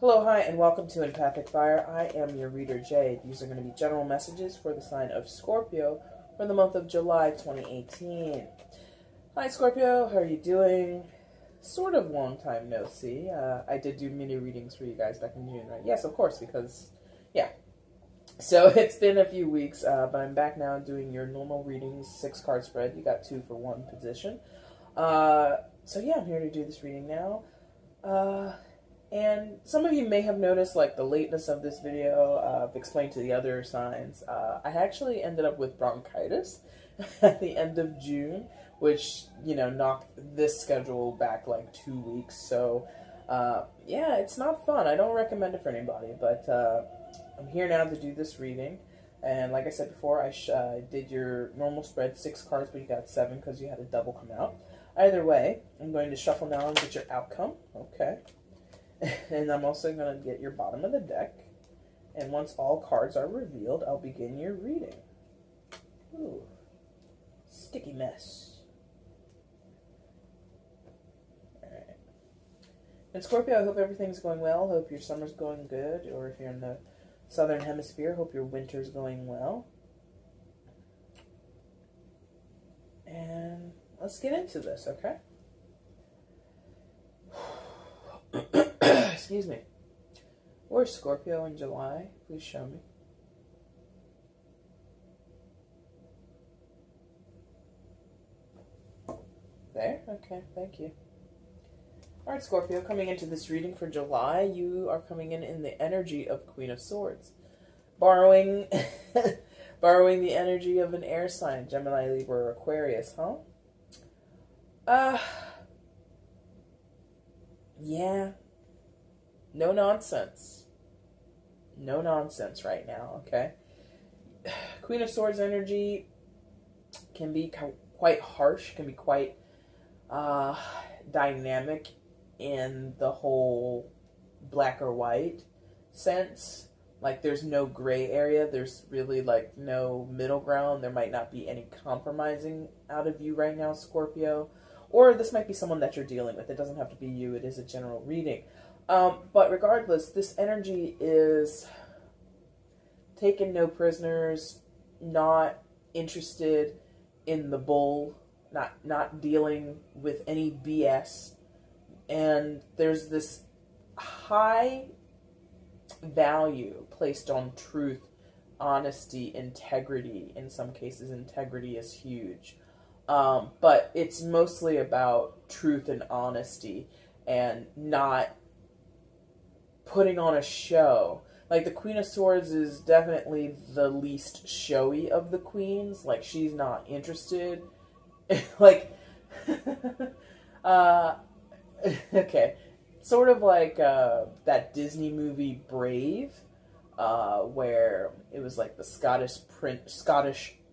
Hello, hi, and welcome to EmpathicFire. I am your reader, Jay. These are going to be general messages for the sign of Scorpio for the month of July 2018. Hi, Scorpio. How are you doing? Sort of long time no see. I did do mini readings for you guys back in June, right? Yes, of course, because, yeah. So it's been a few weeks, but I'm back now doing your normal readings, 6-card spread. You got 2 for 1 position. So yeah, I'm here to do this reading now. And some of you may have noticed, like, the lateness of this video. I've explained to the other signs. I actually ended up with bronchitis at the end of June, which, you know, knocked this schedule back like 2 weeks. So, yeah, it's not fun. I don't recommend it for anybody, but I'm here now to do this reading. And like I said before, I did your normal spread, 6 cards, but you got 7 because you had a double come out. Either way, I'm going to shuffle now and get your outcome. Okay. And I'm also going to get your bottom of the deck. And once all cards are revealed, I'll begin your reading. Ooh. Sticky mess. Alright. And Scorpio, I hope everything's going well. Hope your summer's going good. Or if you're in the southern hemisphere, hope your winter's going well. And let's get into this, okay? Excuse me. Where's Scorpio in July? Please show me. There? Okay, thank you. Alright, Scorpio, coming into this reading for July, you are coming in the energy of Queen of Swords. Borrowing the energy of an air sign, Gemini, Libra, or Aquarius, huh? Yeah. No nonsense. No nonsense right now, okay? Queen of Swords energy can be quite harsh, can be quite dynamic in the whole black or white sense. Like, there's no gray area. There's really, like, no middle ground. There might not be any compromising out of you right now, Scorpio. Or this might be someone that you're dealing with. It doesn't have to be you. It is a general reading. But regardless, this energy is taking no prisoners, not interested in the bull, not dealing with any BS. And there's this high value placed on truth, honesty, integrity. In some cases, integrity is huge. But it's mostly about truth and honesty and not putting on a show. Like, the Queen of Swords is definitely the least showy of the queens. Like, she's not interested. Like, okay. Sort of like that Disney movie Brave, where it was like the Scottish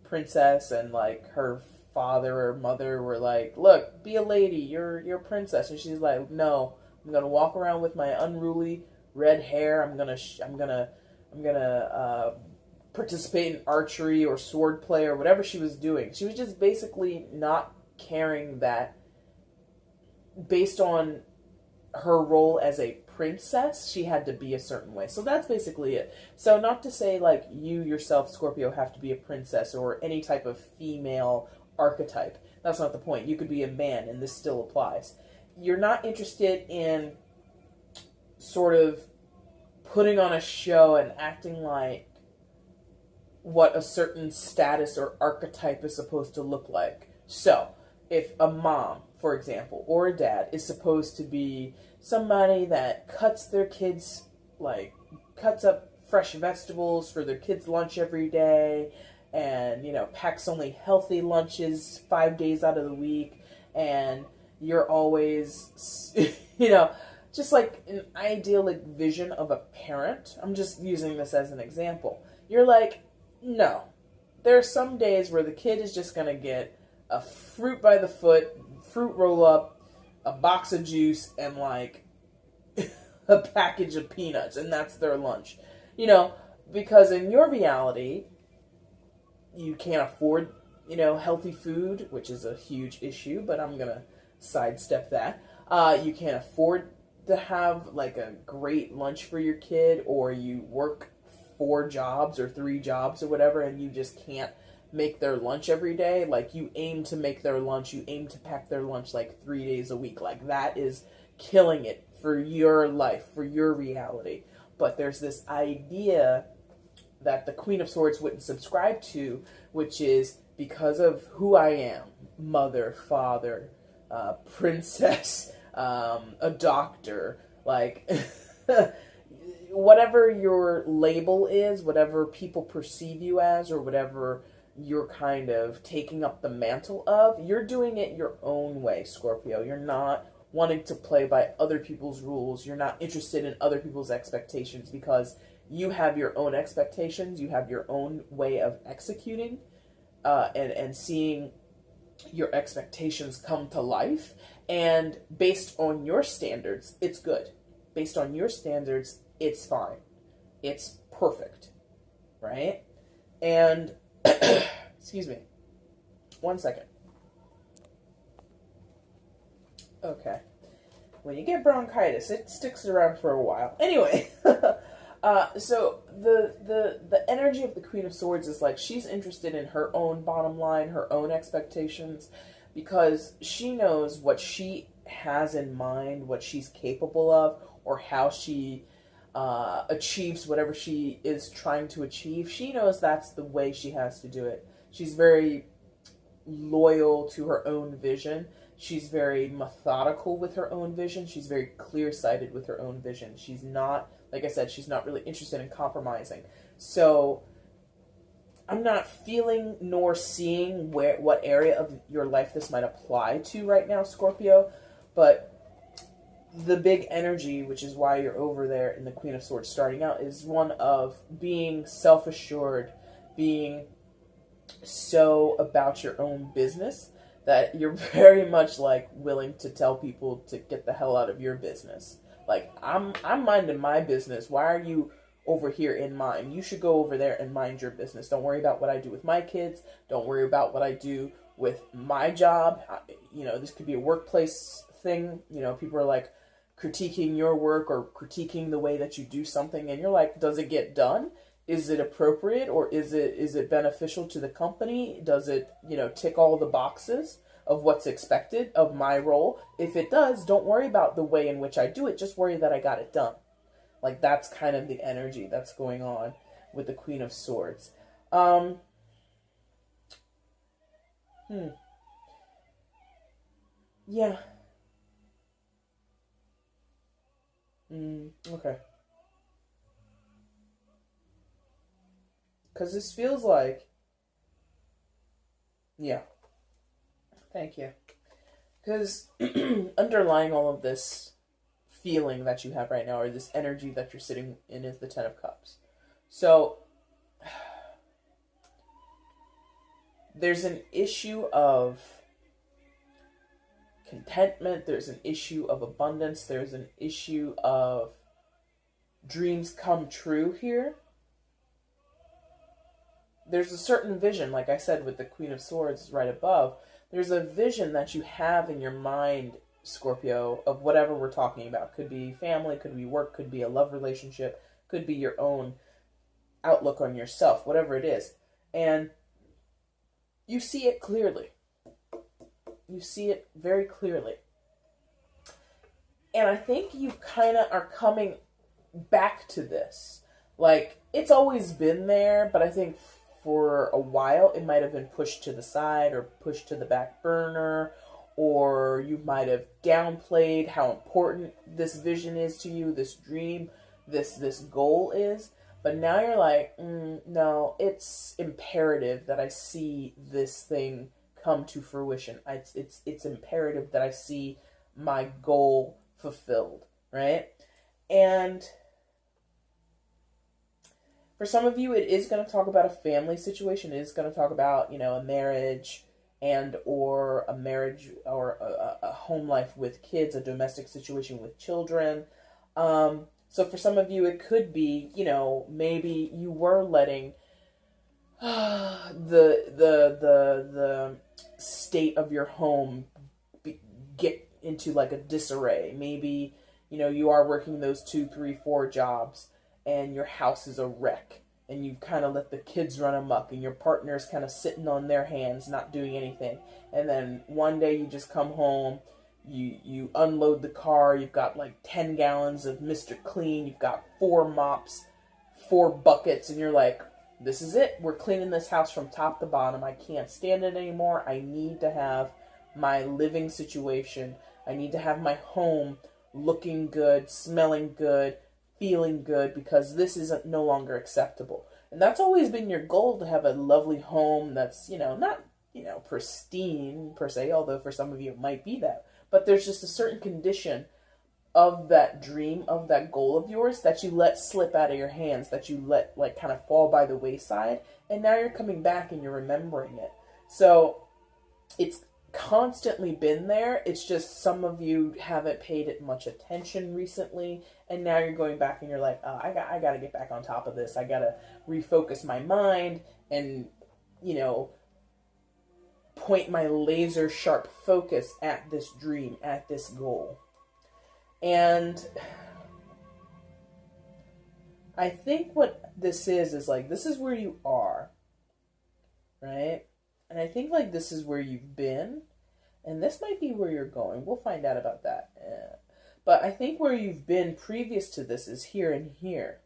princess, and like her father or mother were like, "Look, be a lady. You're a princess," and she's like, "No, I'm gonna walk around with my unruly red hair. I'm gonna participate in archery or sword play or whatever she was doing." She was just basically not caring that, based on her role as a princess, she had to be a certain way. So that's basically it. So not to say, like, you yourself, Scorpio, have to be a princess or any type of female archetype. That's not the point. You could be a man, and this still applies. You're not interested in sort of putting on a show and acting like what a certain status or archetype is supposed to look like. So, if a mom, for example, or a dad is supposed to be somebody that cuts their kids, like, cuts up fresh vegetables for their kids' lunch every day, and, you know, packs only healthy lunches 5 days out of the week, and you're always, you know, just like an idyllic vision of a parent. I'm just using this as an example. You're like, no. There are some days where the kid is just going to get a fruit by the foot, fruit roll up, a box of juice, and like a package of peanuts, and that's their lunch. You know, because in your reality, you can't afford, you know, healthy food, which is a huge issue, but I'm going to sidestep that. You can't afford to have like a great lunch for your kid, or you work 4 jobs or 3 jobs or whatever, and you just can't make their lunch every day, like you aim to make their lunch, you aim to pack their lunch like 3 days a week, like that is killing it for your life, for your reality. But there's this idea that the Queen of Swords wouldn't subscribe to, which is because of who I am, mother, father, princess, a doctor, like whatever your label is, whatever people perceive you as, or whatever you're kind of taking up the mantle of, you're doing it your own way, Scorpio. You're not wanting to play by other people's rules. You're not interested in other people's expectations, because you have your own expectations. You have your own way of executing and seeing your expectations come to life. And based on your standards, it's good. Based on your standards, it's fine. It's perfect. Right? And, excuse me. 1 second. Okay. When you get bronchitis, it sticks around for a while. Anyway, so the energy of the Queen of Swords is like she's interested in her own bottom line, her own expectations, because she knows what she has in mind, what she's capable of, or how she achieves whatever she is trying to achieve. She knows that's the way she has to do it. She's very loyal to her own vision. She's very methodical with her own vision. She's very clear-sighted with her own vision. She's not, like I said, she's not really interested in compromising. So I'm not feeling nor seeing what area of your life this might apply to right now, Scorpio. But the big energy, which is why you're over there in the Queen of Swords starting out, is one of being self-assured, being so about your own business that you're very much like willing to tell people to get the hell out of your business. Like, I'm minding my business. Why are you over here in mine? You should go over there and mind your business. Don't worry about what I do with my kids. Don't worry about what I do with my job. You know, this could be a workplace thing. You know, people are like critiquing your work or critiquing the way that you do something, and you're like, does it get done? Is it appropriate, or is it beneficial to the company? Does it, you know, tick all the boxes of what's expected of my role? If it does, don't worry about the way in which I do it. Just worry that I got it done. Like, that's kind of the energy that's going on with the Queen of Swords. Yeah. Okay. Because this feels like... Yeah. Thank you. Because underlying all of this feeling that you have right now, or this energy that you're sitting in, is the Ten of Cups. So there's an issue of contentment, there's an issue of abundance, there's an issue of dreams come true here. There's a certain vision, like I said, with the Queen of Swords right above. There's a vision that you have in your mind, Scorpio, of whatever we're talking about. Could be family, could be work, could be a love relationship, could be your own outlook on yourself, whatever it is. And you see it clearly. You see it very clearly. And I think you kind of are coming back to this. Like, it's always been there, but I think for a while it might have been pushed to the side or pushed to the back burner, or you might have downplayed how important this vision is to you, this dream, this goal is. But now you're like, no, it's imperative that I see this thing come to fruition. It's imperative that I see my goal fulfilled, right? And for some of you, it is going to talk about a family situation. It is going to talk about, you know, a marriage or a home life with kids, a domestic situation with children. So for some of you, it could be, you know, maybe you were letting the state of your home get into like a disarray. Maybe you know, you are working those 2, 3, 4 jobs, and your house is a wreck, and you've kind of let the kids run amok, and your partner's kind of sitting on their hands, not doing anything. And then one day you just come home, you unload the car, you've got like 10 gallons of Mr. Clean, you've got 4 mops, 4 buckets, and you're like, this is it. We're cleaning this house from top to bottom. I can't stand it anymore. I need to have my living situation. I need to have my home looking good, smelling good, feeling good, because this isn't no longer acceptable. And that's always been your goal, to have a lovely home that's, you know, not, you know, pristine per se, although for some of you it might be that. But there's just a certain condition of that dream, of that goal of yours, that you let slip out of your hands, that you let like kind of fall by the wayside, and now you're coming back and you're remembering it. So it's constantly been there. It's just some of you haven't paid it much attention recently, and now you're going back and you're like, oh, I got to get back on top of this. I got to refocus my mind and, you know, point my laser sharp focus at this dream, at this goal. And I think what this is like, this is where you are, right? And I think like this is where you've been, and this might be where you're going. We'll find out about that. But I think where you've been previous to this is here and here.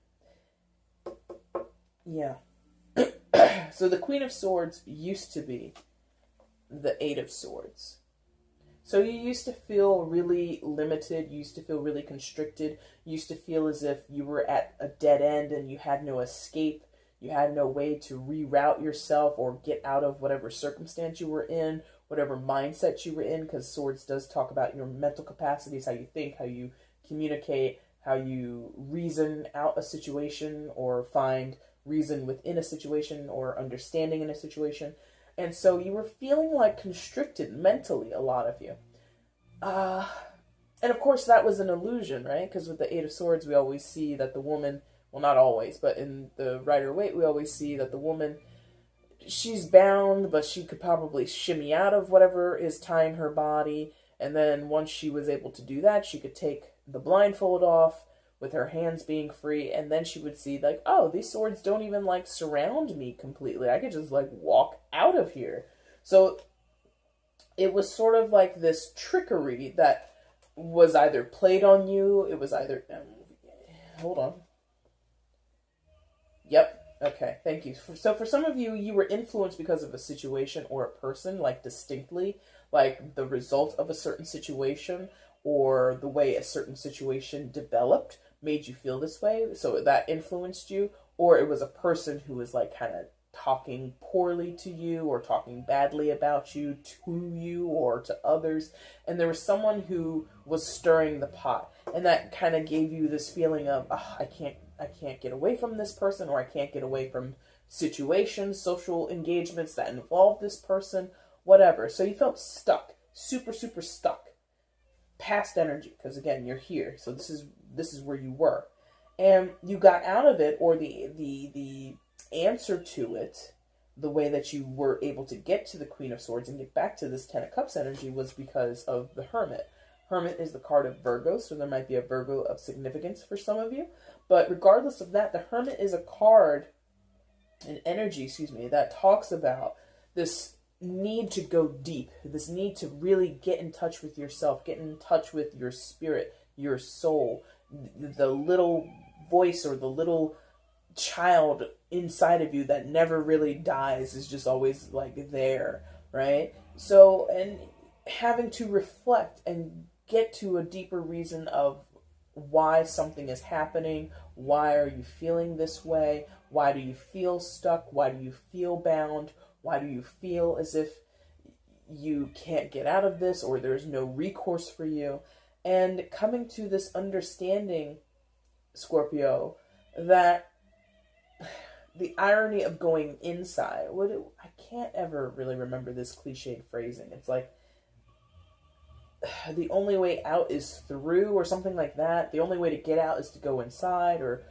Yeah. So the Queen of Swords used to be the 8 of Swords. So you used to feel really limited, you used to feel really constricted, you used to feel as if you were at a dead end and you had no escape, you had no way to reroute yourself or get out of whatever circumstance you were in, whatever mindset you were in, because Swords does talk about your mental capacities, how you think, how you communicate, how you reason out a situation or find reason within a situation or understanding in a situation. And so you were feeling like constricted mentally, a lot of you. And of course that was an illusion, right? Because with the 8 of Swords, we always see that the woman, well, not always, but in the Rider-Waite, we always see that the woman, she's bound, but she could probably shimmy out of whatever is tying her body. And then once she was able to do that, she could take the blindfold off with her hands being free, and then she would see like, oh, these swords don't even like surround me completely. I could just like walk out of here. So it was sort of like this trickery that was either played on you, it was either, hold on. Yep. Okay, thank you. So for some of you, you were influenced because of a situation or a person, like distinctly, like the result of a certain situation or the way a certain situation developed made you feel this way, so that influenced you, or it was a person who was like kind of talking poorly to you or talking badly about you to you or to others, and there was someone who was stirring the pot, and that kind of gave you this feeling of, oh, I can't get away from this person, or I can't get away from situations, social engagements that involve this person, whatever. So you felt stuck, super stuck. Past energy, because again, you're here, so this is where you were, and you got out of it, or the answer to it, the way that you were able to get to the Queen of Swords and get back to this 10 of Cups energy was because of the Hermit. Hermit is the card of Virgo, so there might be a Virgo of significance for some of you, but regardless of that, the Hermit is a card, an energy, that talks about this need to go deep, this need to really get in touch with yourself, get in touch with your spirit, your soul, the little voice or the little child inside of you that never really dies is just always like there, right? So, and having to reflect and get to a deeper reason of why something is happening, why are you feeling this way, why do you feel stuck, why do you feel bound, why do you feel as if you can't get out of this or there's no recourse for you? And coming to this understanding, Scorpio, that the irony of going inside, I can't ever really remember this cliched phrasing. It's like, the only way out is through or something like that. The only way to get out is to go inside or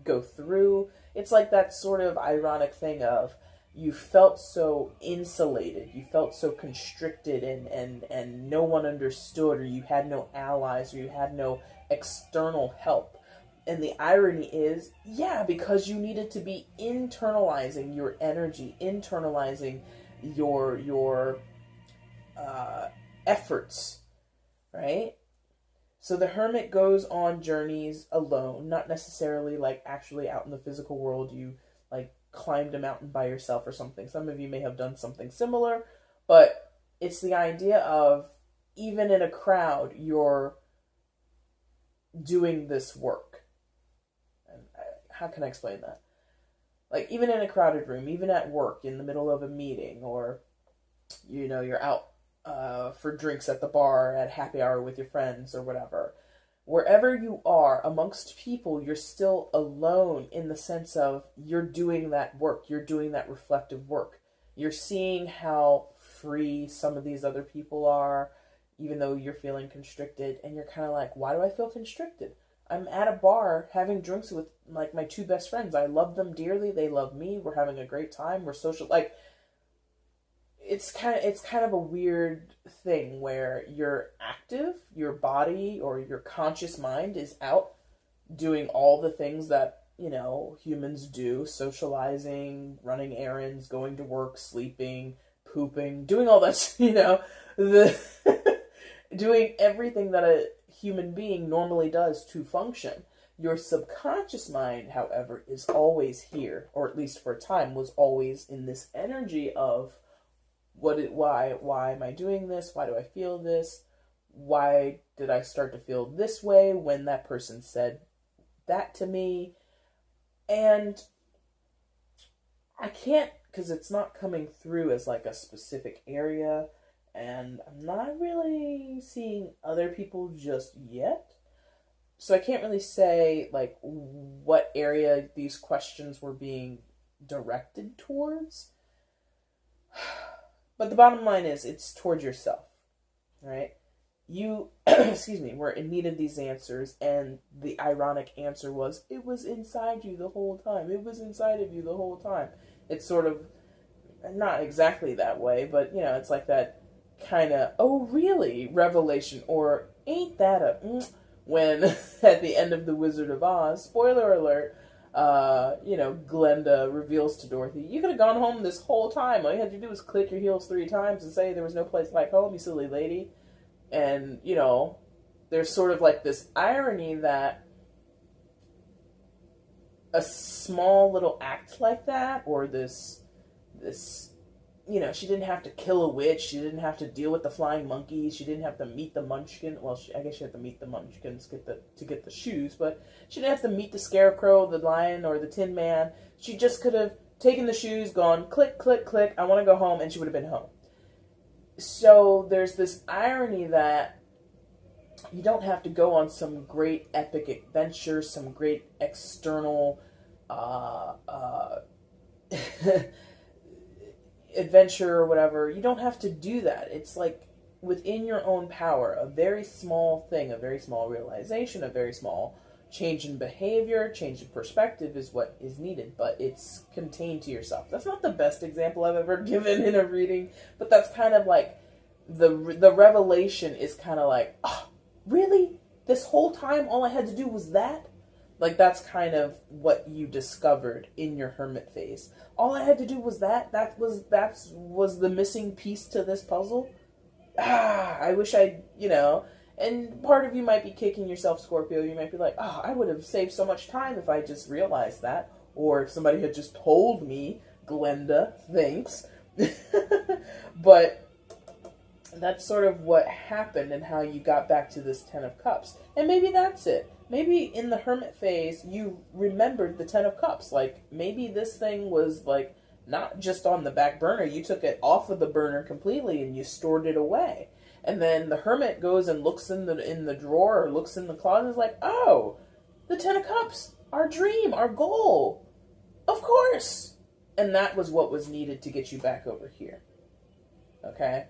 go through. It's like that sort of ironic thing of you felt so insulated, you felt so constricted, and no one understood, or you had no allies, or you had no external help. And the irony is, yeah, because you needed to be internalizing your energy, internalizing your efforts, right? So the hermit goes on journeys alone, not necessarily like actually out in the physical world. You like climbed a mountain by yourself or something. Some of you may have done something similar, but it's the idea of, even in a crowd, you're doing this work. And how can I explain that? Like, even in a crowded room, even at work, in the middle of a meeting, or, you know, you're out for drinks at the bar, at happy hour with your friends, or whatever. Wherever you are amongst people, you're still alone, in the sense of you're doing that work. You're doing that reflective work. You're seeing how free some of these other people are, even though you're feeling constricted. And you're kind of like, why do I feel constricted? I'm at a bar having drinks with like my two best friends. I love them dearly. They love me. We're having a great time. We're social. Like, it's kind of a weird thing where you're active, your body or your conscious mind is out doing all the things that, you know, humans do, socializing, running errands, going to work, sleeping, pooping, doing all that, you know, doing everything that a human being normally does to function. Your subconscious mind, however, is always here, or at least for a time was always in this energy of, why am I doing this? Why do I feel this? Why did I start to feel this way when that person said that to me? And I can't, because it's not coming through as like a specific area, and I'm not really seeing other people just yet. So I can't really say like what area these questions were being directed towards. But the bottom line is, it's towards yourself, right? You, excuse me, were in need of these answers, and the ironic answer was, it was inside you the whole time. It was inside of you the whole time. It's sort of, not exactly that way, but, you know, it's like that kind of, oh, really, revelation, or ain't that a, when at the end of The Wizard of Oz, spoiler alert, you know, Glenda reveals to Dorothy, you could have gone home this whole time. All you had to do was click your heels 3 times and say there was no place like home, you silly lady. And, you know, there's sort of like this irony that a small little act like that, or this, you know, she didn't have to kill a witch, she didn't have to deal with the flying monkeys, she didn't have to meet the munchkin, well, I guess she had to meet the munchkins to get the shoes, but she didn't have to meet the scarecrow, the lion, or the tin man. She just could have taken the shoes, gone click, click, click, I want to go home, and she would have been home. So there's this irony that you don't have to go on some great epic adventure, some great external adventure or whatever. You don't have to do that. It's like within your own power, a very small thing, a very small realization, a very small change in behavior, change in perspective is what is needed, but it's contained to yourself. That's not the best example I've ever given in a reading, but that's kind of like the revelation is kind of like, oh, really? This whole time all I had to do was that? Like, that's kind of what you discovered in your hermit phase. All I had to do was that? That was the missing piece to this puzzle? I wish I, you know. And part of you might be kicking yourself, Scorpio. You might be like, oh, I would have saved so much time if I just realized that. Or if somebody had just told me, Glenda, thanks. But that's sort of what happened and how you got back to this 10 of Cups. And maybe that's it. Maybe in the hermit phase, you remembered the 10 of Cups. Like, maybe this thing was, like, not just on the back burner. You took it off of the burner completely and you stored it away. And then the hermit goes and looks in the drawer or looks in the closet and is like, oh, the 10 of Cups, our dream, our goal. Of course. And that was what was needed to get you back over here. Okay?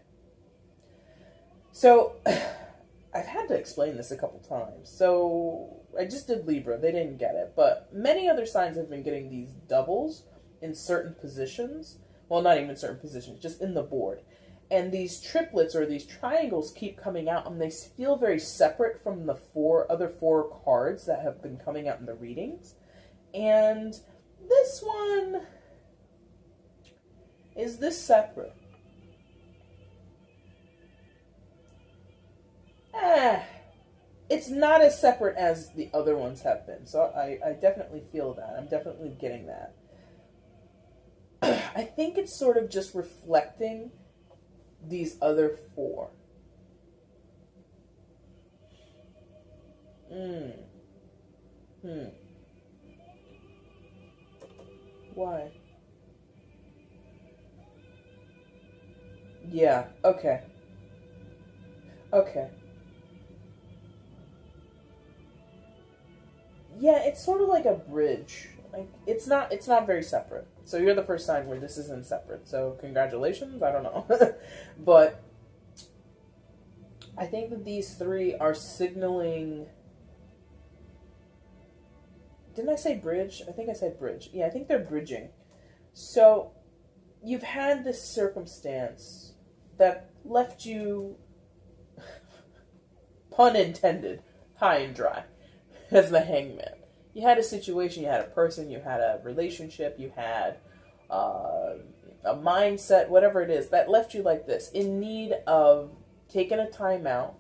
So, I've had to explain this a couple times. So, I just did Libra. They didn't get it. But many other signs have been getting these doubles in certain positions. well, not even certain positions, just in the board. And these triplets or these triangles keep coming out, and they feel very separate from the other four cards that have been coming out in the readings. And this one, is this separate? It's not as separate as the other ones have been. So I definitely feel that. I'm definitely getting that. I think it's sort of just reflecting these other four. Why? Yeah, okay. Okay. Yeah, it's sort of like a bridge. Like it's not very separate. So you're the first sign where this isn't separate. So congratulations, I don't know. But I think that these three are signaling. Didn't I say bridge? I think I said bridge. Yeah, I think they're bridging. So you've had this circumstance that left you, pun intended, high and dry, as the hangman. You had a situation, you had a person, you had a relationship, you had a mindset, whatever it is, that left you like this, in need of taking a time out,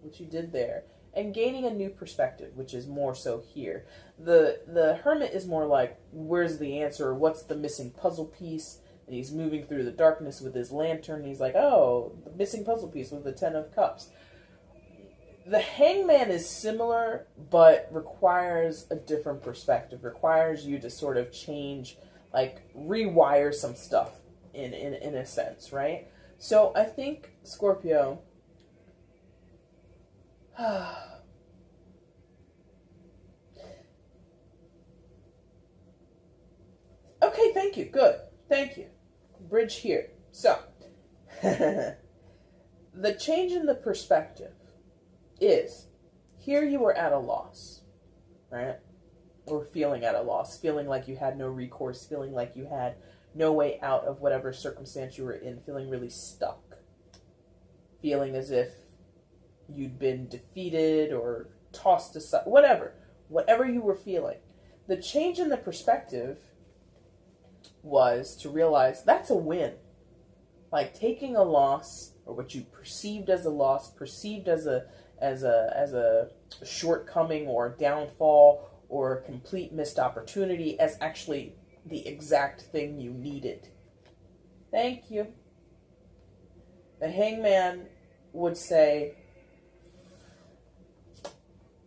which you did there, and gaining a new perspective, which is more so here. The hermit is more like, where's the answer? What's the missing puzzle piece? And he's moving through the darkness with his lantern. And he's like, oh, the missing puzzle piece with the 10 of cups. The hangman is similar, but requires a different perspective. Requires you to sort of change, like rewire some stuff in a sense, right? So I think, Scorpio, okay, thank you. Good. Thank you. Bridge here. So, the change in the perspective is, here you were at a loss, right? Or feeling at a loss, feeling like you had no recourse, feeling like you had no way out of whatever circumstance you were in, feeling really stuck, feeling as if you'd been defeated or tossed aside, whatever you were feeling. The change in the perspective was to realize that's a win. Like taking a loss, or what you perceived as a loss, perceived as a shortcoming or downfall or a complete missed opportunity, as actually the exact thing you needed. Thank you. The hangman would say,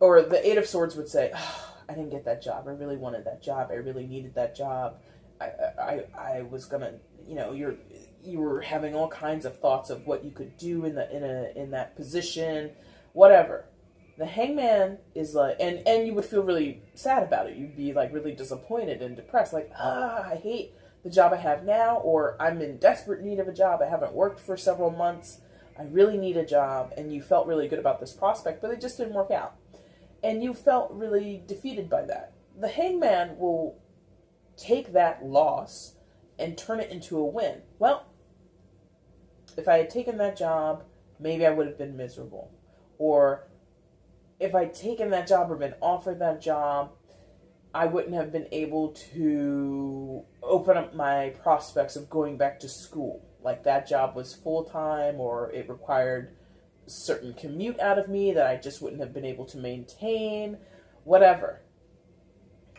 or the Eight of Swords would say, oh, I didn't get that job. I really wanted that job. I really needed that job. I was gonna, you were having all kinds of thoughts of what you could do in that position, whatever. The hangman is like, and you would feel really sad about it. You'd be like really disappointed and depressed, like, I hate the job I have now, or I'm in desperate need of a job. I haven't worked for several months. I really need a job. And you felt really good about this prospect, but it just didn't work out. And you felt really defeated by that. The hangman will take that loss and turn it into a win. Well, if I had taken that job, maybe I would have been miserable. Or if I'd taken that job or been offered that job, I wouldn't have been able to open up my prospects of going back to school. Like that job was full-time, or it required certain commute out of me that I just wouldn't have been able to maintain, whatever.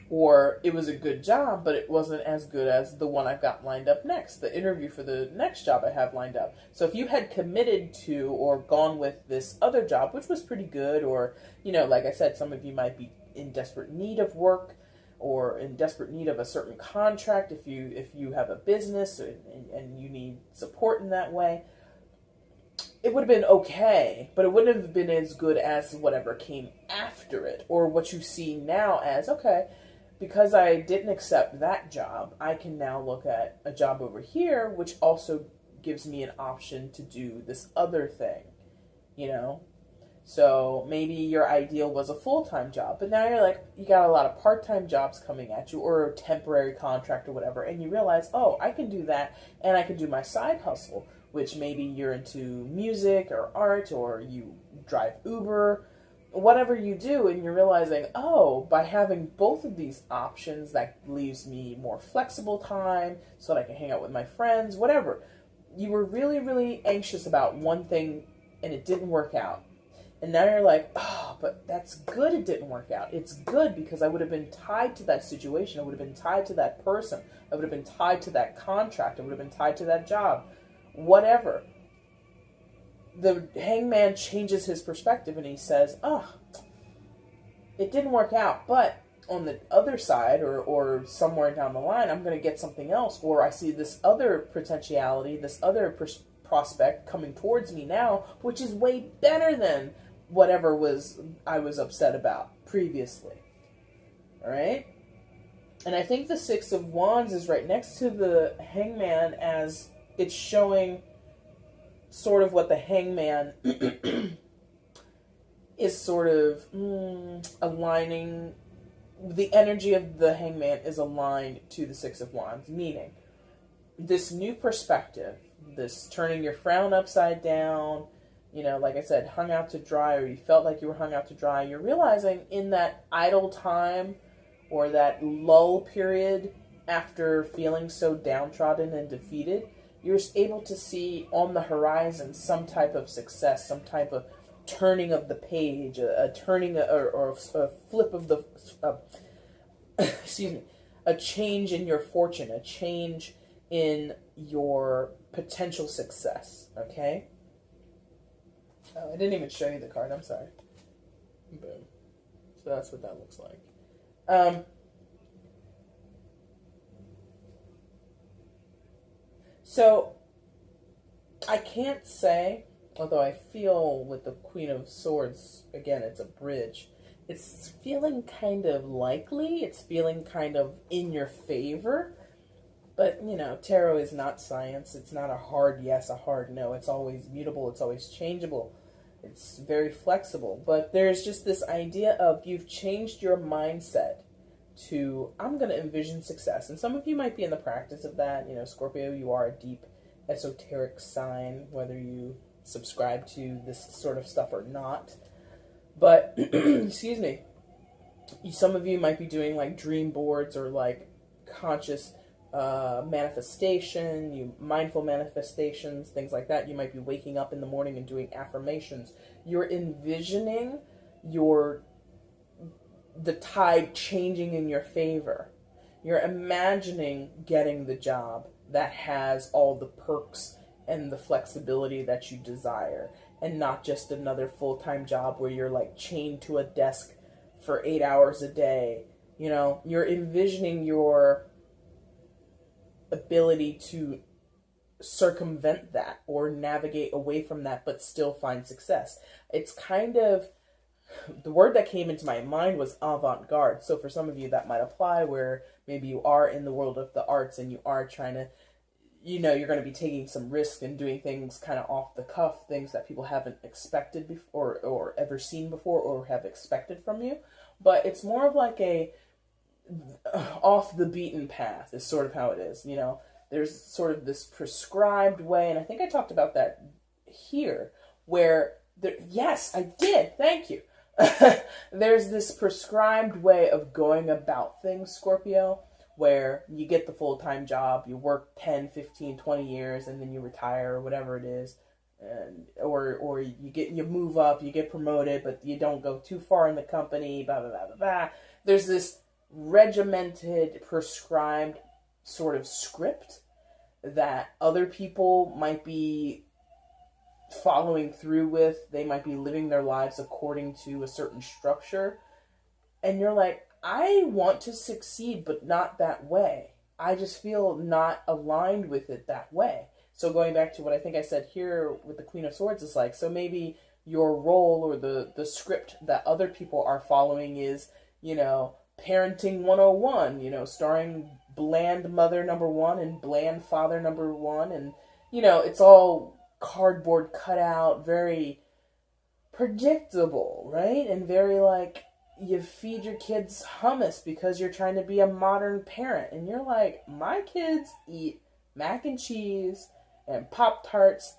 Or it was a good job, but it wasn't as good as the one I've got lined up next, the interview for the next job I have lined up. So if you had committed to or gone with this other job, which was pretty good, or, like I said, some of you might be in desperate need of work or in desperate need of a certain contract if you have a business and you need support in that way, it would have been okay, but it wouldn't have been as good as whatever came after it, or what you see now as, okay, because I didn't accept that job, I can now look at a job over here, which also gives me an option to do this other thing, So maybe your ideal was a full-time job, but now you're like, you got a lot of part-time jobs coming at you, or a temporary contract or whatever, and you realize, oh, I can do that, and I can do my side hustle, which maybe you're into music or art, or you drive Uber, whatever you do, and you're realizing, oh, by having both of these options, that leaves me more flexible time so that I can hang out with my friends, whatever. You were really, really anxious about one thing, and it didn't work out. And now you're like, oh, but that's good it didn't work out. It's good because I would have been tied to that situation. I would have been tied to that person. I would have been tied to that contract. I would have been tied to that job. Whatever. The hangman changes his perspective and he says, oh, it didn't work out, but on the other side or somewhere down the line, I'm going to get something else. Or I see this other potentiality, this other prospect coming towards me now, which is way better than whatever I was upset about previously. All right? And I think the Six of Wands is right next to the Hangman, as it's showing sort of what the Hangman is sort of aligning. The energy of the Hangman is aligned to the Six of Wands, meaning this new perspective, this turning your frown upside down, like I said, hung out to dry, or you felt like you were hung out to dry. You're realizing in that idle time or that lull period after feeling so downtrodden and defeated, you're able to see on the horizon some type of success, some type of turning of the page, a turning or a flip of the, excuse me, a change in your fortune, a change in your potential success, okay? Oh, I didn't even show you the card, I'm sorry. Boom. So that's what that looks like. So, I can't say, although I feel with the Queen of Swords, again, it's a bridge, it's feeling kind of likely, it's feeling kind of in your favor. But, tarot is not science. It's not a hard yes, a hard no. It's always mutable. It's always changeable. It's very flexible. But there's just this idea of you've changed your mindset to, I'm going to envision success. And some of you might be in the practice of that. Scorpio, you are a deep esoteric sign, whether you subscribe to this sort of stuff or not. But, excuse me, some of you might be doing like dream boards or like conscious manifestation, mindful manifestations, things like that. You might be waking up in the morning and doing affirmations. You're envisioning the tide changing in your favor. You're imagining getting the job that has all the perks and the flexibility that you desire, and not just another full-time job where you're like chained to a desk for 8 hours a day. You're envisioning your ability to circumvent that or navigate away from that but still find success. It's kind of, the word that came into my mind was avant-garde. So for some of you that might apply, where maybe you are in the world of the arts and you are trying to, you're going to be taking some risk and doing things kind of off the cuff, things that people haven't expected before or ever seen before or have expected from you. But it's more of like a off the beaten path is sort of how it is. There's sort of this prescribed way, and I think I talked about that here, where yes, I did, thank you. There's this prescribed way of going about things, Scorpio, where you get the full-time job, you work 10, 15, 20 years, and then you retire or whatever it is, and or you move up, you get promoted, but you don't go too far in the company, blah, blah, blah, blah, blah. There's this regimented, prescribed sort of script that other people might be following through with. They might be living their lives according to a certain structure. And you're like, I want to succeed, but not that way. I just feel not aligned with it that way. So going back to what I think I said here with the Queen of Swords is like, so maybe your role or the script that other people are following is, Parenting 101, starring bland mother number one and bland father number one. And, it's all cardboard cutout, very predictable, right? And very like, you feed your kids hummus because you're trying to be a modern parent. And you're like, my kids eat mac and cheese and Pop-Tarts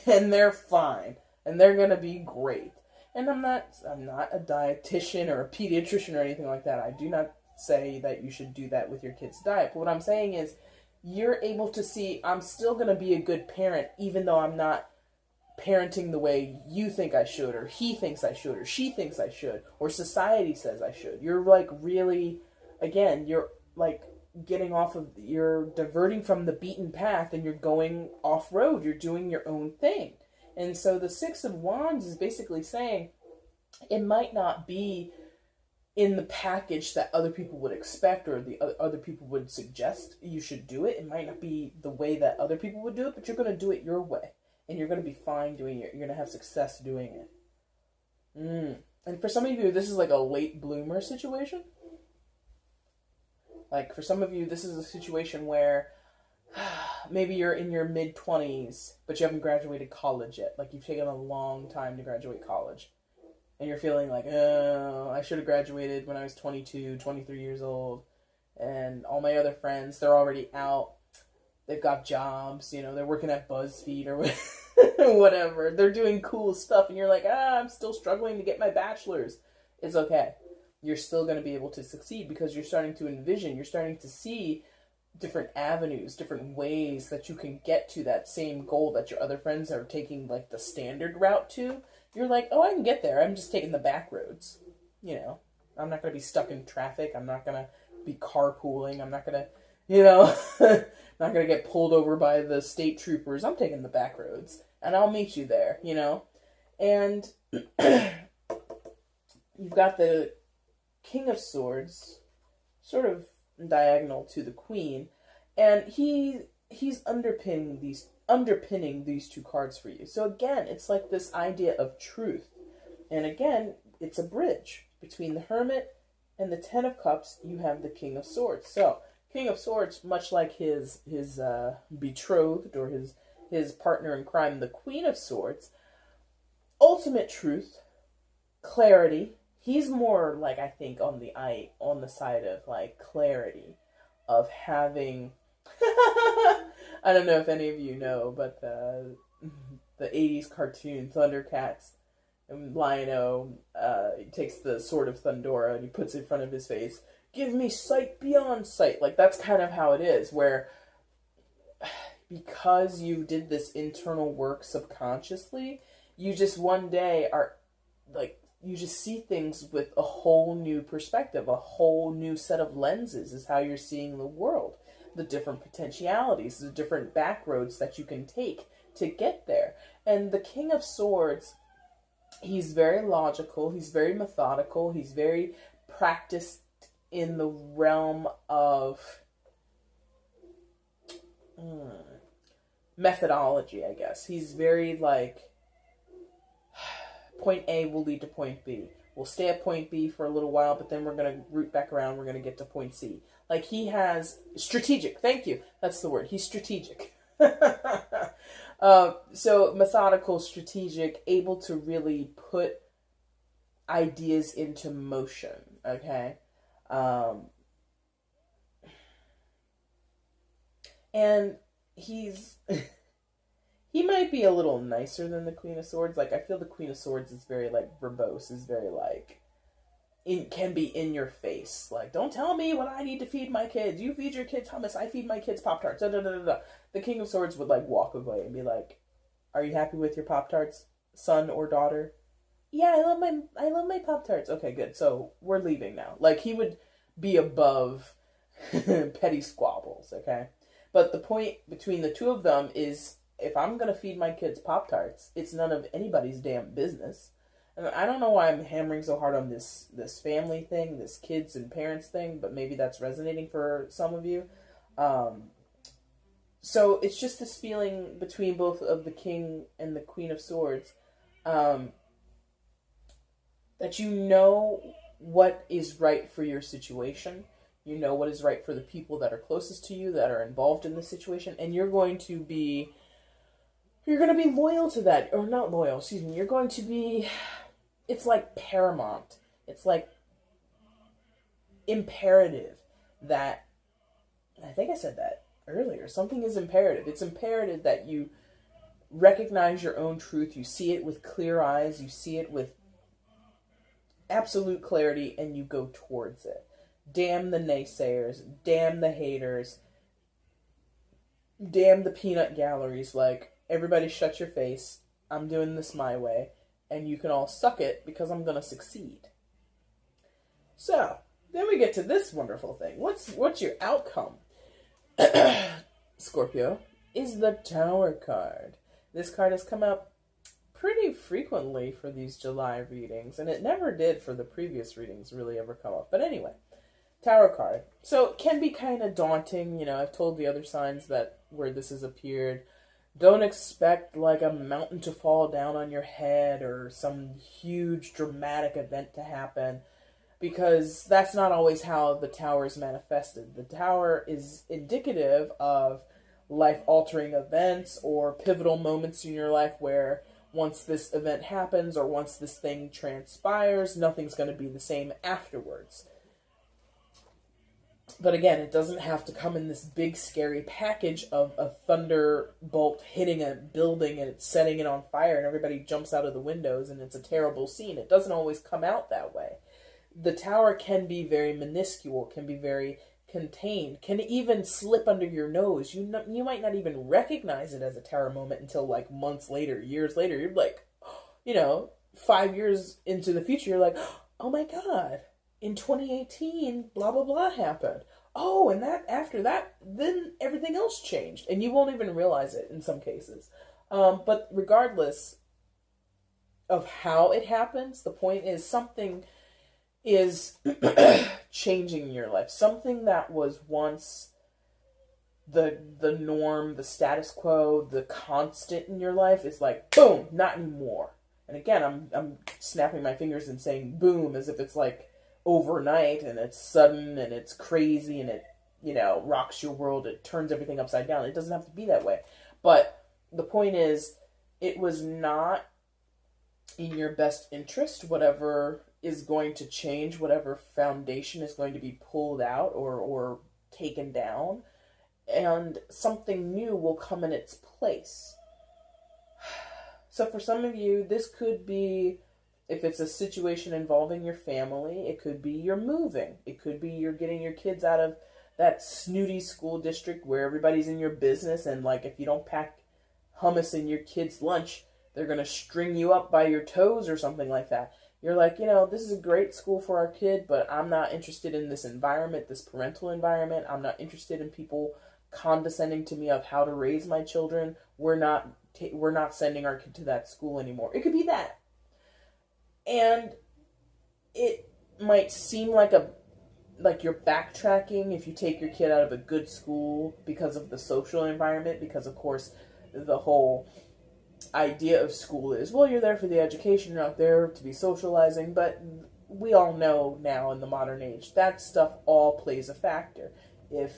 and they're fine. And they're going to be great. And I'm not a dietitian or a pediatrician or anything like that. I do not say that you should do that with your kid's diet. But what I'm saying is, you're able to see, I'm still going to be a good parent even though I'm not parenting the way you think I should, or he thinks I should, or she thinks I should, or society says I should. You're like really, again, you're like you're diverting from the beaten path and you're going off-road. You're doing your own thing. And so the Six of Wands is basically saying it might not be in the package that other people would expect or the other people would suggest you should do it. It might not be the way that other people would do it, but you're going to do it your way. And you're going to be fine doing it. You're going to have success doing it. And for some of you, this is like a late bloomer situation. Like for some of you, this is a situation where maybe you're in your mid-20s, but you haven't graduated college yet. Like you've taken a long time to graduate college. And you're feeling like, oh, I should have graduated when I was 22, 23 years old. And all my other friends, they're already out. They've got jobs, you know, they're working at BuzzFeed or whatever. They're doing cool stuff. And you're like, I'm still struggling to get my bachelor's. It's okay. You're still going to be able to succeed because you're starting to envision, you're starting to see different avenues, different ways that you can get to that same goal that your other friends are taking like the standard route to. You're like, oh, I can get there. I'm just taking the back roads. You know, I'm not going to be stuck in traffic. I'm not going to be carpooling. I'm not going to, you know, not going to get pulled over by the state troopers. I'm taking the back roads and I'll meet you there, you know. And you've got the King of Swords sort of diagonal to the Queen, and he's underpinning these two cards for you. So again, it's like this idea of truth. And again, it's a bridge between the Hermit and the Ten of Cups. You have the King of Swords. So King of Swords, much like his betrothed or his partner in crime, the Queen of Swords, ultimate truth, clarity. He's more like, I think, on the side of like clarity, of having I don't know if any of you know, but the 80s cartoon Thundercats, and Lion-O takes the sword of Thundora and he puts it in front of his face. Give me sight beyond sight. Like, that's kind of how it is, where because you did this internal work subconsciously, you just one day are like, you just see things with a whole new perspective, a whole new set of lenses is how you're seeing the world. The different potentialities, the different back roads that you can take to get there. And the King of Swords, he's very logical, he's very methodical, he's very practiced in the realm of methodology, I guess. He's very like, point A will lead to point B. We'll stay at point B for a little while, but then we're going to root back around. We're going to get to point C. Like, he has strategic. Thank you. That's the word. He's strategic. So methodical, strategic, able to really put ideas into motion. Okay. And he's he might be a little nicer than the Queen of Swords. Like, I feel the Queen of Swords is very, like, verbose, is very, like, can be in your face. Like, don't tell me what I need to feed my kids. You feed your kids hummus, I feed my kids Pop-Tarts. Da, da, da, da, da. The King of Swords would, like, walk away and be like, are you happy with your Pop-Tarts, son or daughter? Yeah, I love my Pop-Tarts. Okay, good. So, we're leaving now. Like, he would be above petty squabbles, okay? But the point between the two of them is, if I'm going to feed my kids Pop-Tarts, it's none of anybody's damn business. And I don't know why I'm hammering so hard on this family thing, this kids and parents thing, but maybe that's resonating for some of you. So it's just this feeling between both of the King and the Queen of Swords, that you know what is right for your situation. You know what is right for the people that are closest to you, that are involved in the situation, and you're going to be You're going to be loyal to that, or not loyal, excuse me. You're going to be, it's like paramount. It's like imperative that, I think I said that earlier, something is imperative. It's imperative that you recognize your own truth. You see it with clear eyes. You see it with absolute clarity, and you go towards it. Damn the naysayers. Damn the haters. Damn the peanut galleries. Like, everybody shut your face. I'm doing this my way. And you can all suck it because I'm going to succeed. So, then we get to this wonderful thing. What's your outcome? Scorpio is the Tower card. This card has come out pretty frequently for these July readings, and it never did for the previous readings really ever come up. But anyway, Tower card. So it can be kind of daunting. You know, I've told the other signs that where this has appeared, don't expect like a mountain to fall down on your head or some huge dramatic event to happen, because that's not always how the Tower is manifested. The Tower is indicative of life-altering events or pivotal moments in your life where once this event happens or once this thing transpires, nothing's going to be the same afterwards. But again, it doesn't have to come in this big scary package of a thunderbolt hitting a building and it's setting it on fire and everybody jumps out of the windows and it's a terrible scene. It doesn't always come out that way. The Tower can be very minuscule, can be very contained, can even slip under your nose. You might not even recognize it as a Tower moment until like months later, years later. You're like, 5 years into the future, you're like, oh my God, in 2018, blah, blah, blah happened. Oh, and that after that, then everything else changed. And you won't even realize it in some cases. But regardless of how it happens, the point is something is changing in your life. Something that was once the norm, the status quo, the constant in your life is like, boom, not anymore. And again, I'm snapping my fingers and saying boom as if it's like overnight and it's sudden and it's crazy and it, rocks your world. It turns everything upside down. It doesn't have to be that way. But the point is, it was not in your best interest, whatever is going to change, whatever foundation is going to be pulled out or taken down, and something new will come in its place. So for some of you, this could be, if it's a situation involving your family, it could be you're moving. It could be you're getting your kids out of that snooty school district where everybody's in your business, and like if you don't pack hummus in your kid's lunch, they're going to string you up by your toes or something like that. You're like, this is a great school for our kid, but I'm not interested in this environment, this parental environment. I'm not interested in people condescending to me of how to raise my children. We're not sending our kid to that school anymore. It could be that. And it might seem like you're backtracking if you take your kid out of a good school because of the social environment, because of course the whole idea of school is, well, you're there for the education, you're not there to be socializing, but we all know now in the modern age that stuff all plays a factor. If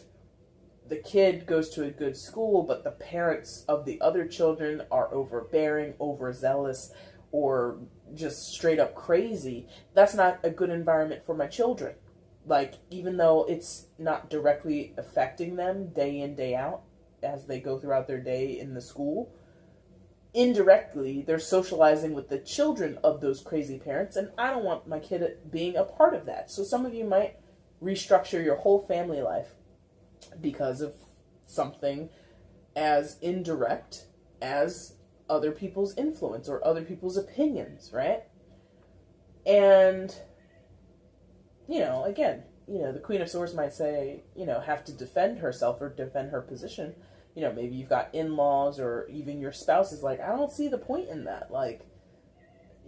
the kid goes to a good school, but the parents of the other children are overbearing, overzealous, or just straight up crazy, that's not a good environment for my children. Like, even though it's not directly affecting them day in, day out, as they go throughout their day in the school, indirectly, they're socializing with the children of those crazy parents, and I don't want my kid being a part of that. So some of you might restructure your whole family life because of something as indirect as other people's influence or other people's opinions, right? And, again, the Queen of Swords might say, have to defend herself or defend her position. Maybe you've got in-laws or even your spouse is like, I don't see the point in that. Like,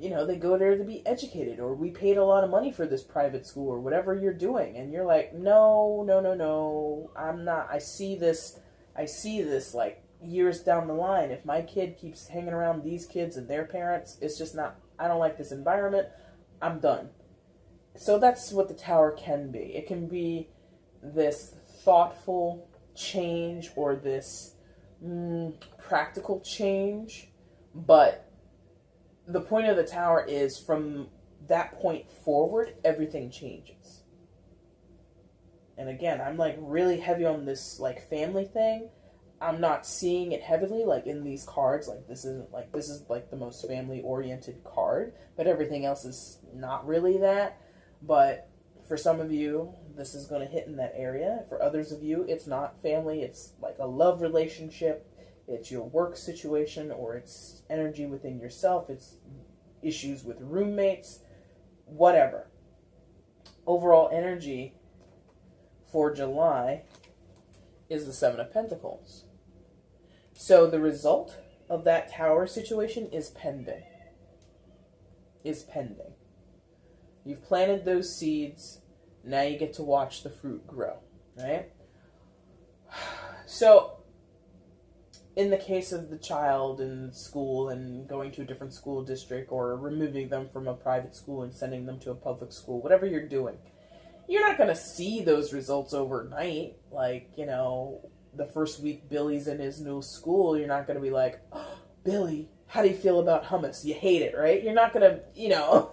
they go there to be educated, or we paid a lot of money for this private school or whatever you're doing. And you're like, no, I'm not. I see this like years down the line. If my kid keeps hanging around these kids and their parents, it's just not, I don't like this environment. I'm done. So that's what the Tower can be. It can be this thoughtful change or this practical change, but the point of the Tower is from that point forward, everything changes. And again, I'm like really heavy on this like family thing. I'm not seeing it heavily like in these cards. Like this is like the most family oriented card, but everything else is not really that. But for some of you, this is going to hit in that area. For others of you, it's not family. It's like a love relationship. It's your work situation, or it's energy within yourself. It's issues with roommates, whatever. Overall energy for July is the Seven of Pentacles. So the result of that Tower situation is pending. You've planted those seeds. Now you get to watch the fruit grow, right? So in the case of the child in school and going to a different school district, or removing them from a private school and sending them to a public school, whatever you're doing, you're not going to see those results overnight. Like, you know, the first week Billy's in his new school, you're not going to be like, oh, Billy, how do you feel about hummus? You hate it, right? You're not going to, you know,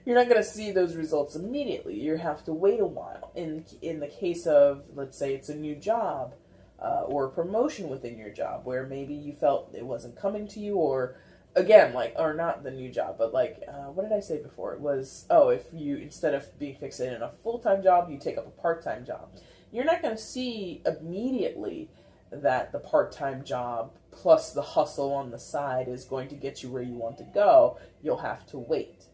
you're not going to see those results immediately. You have to wait a while. In the case of, let's say it's a new job, or a promotion within your job, where maybe you felt it wasn't coming to you, or again, like, or not the new job, but like, what did I say before? It was, if you, instead of being fixated in a full-time job, you take up a part-time job. You're not going to see immediately that the part-time job plus the hustle on the side is going to get you where you want to go. You'll have to wait,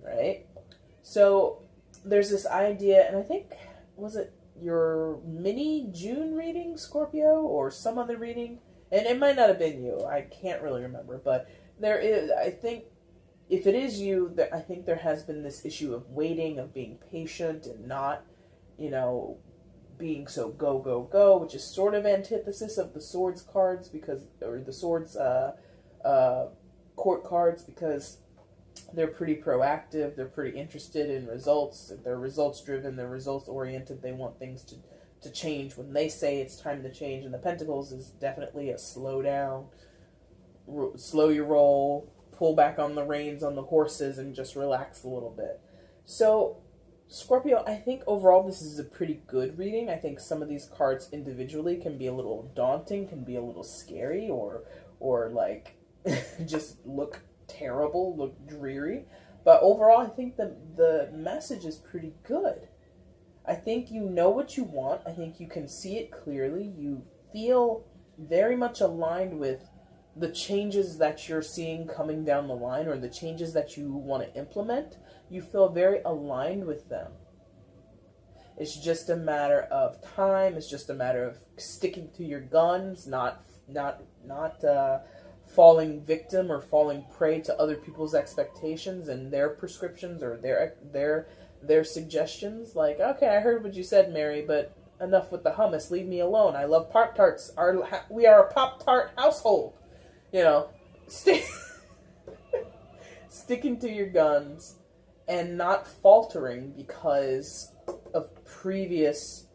right? So there's this idea, and I think, was it your mini June reading, Scorpio, or some other reading? And it might not have been you. I can't really remember, but there is, I think, if it is you, I think there has been this issue of waiting, of being patient, and not, you know, being so go, go, go, which is sort of antithesis of the Swords cards, because, or the Swords court cards, because they're pretty proactive, they're pretty interested in results, they're results driven, they're results oriented, they want things to change when they say it's time to change. And the Pentacles is definitely a slow down, slow your roll, pull back on the reins on the horses, and just relax a little bit. So Scorpio, I think overall this is a pretty good reading. I think some of these cards individually can be a little daunting, can be a little scary, or like just look terrible, look dreary. But overall, I think the message is pretty good. I think you know what you want. I think you can see it clearly. You feel very much aligned with the changes that you're seeing coming down the line, or the changes that you want to implement. You feel very aligned with them. It's just a matter of time. It's just a matter of sticking to your guns, not falling victim or falling prey to other people's expectations and their prescriptions or their suggestions. Like, okay, I heard what you said, Mary, but enough with the hummus. Leave me alone. I love Pop-Tarts. We are a Pop-Tart household. You know, sticking to your guns and not faltering because of previous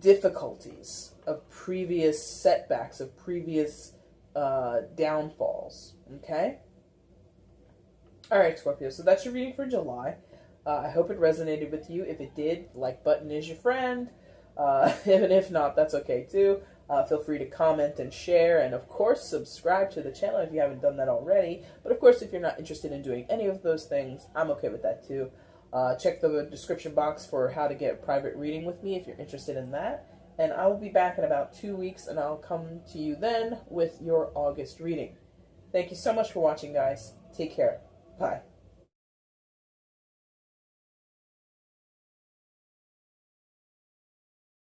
difficulties, of previous setbacks, of previous downfalls. Okay? Alright, Scorpio, so that's your reading for July. I hope it resonated with you. If it did, like button is your friend. And if not, that's okay too. Feel free to comment and share, and of course subscribe to the channel if you haven't done that already. But of course, if you're not interested in doing any of those things, I'm okay with that too. Check the description box for how to get a private reading with me if you're interested in that. And I will be back in about 2 weeks, and I'll come to you then with your August reading. Thank you so much for watching, guys. Take care. Bye.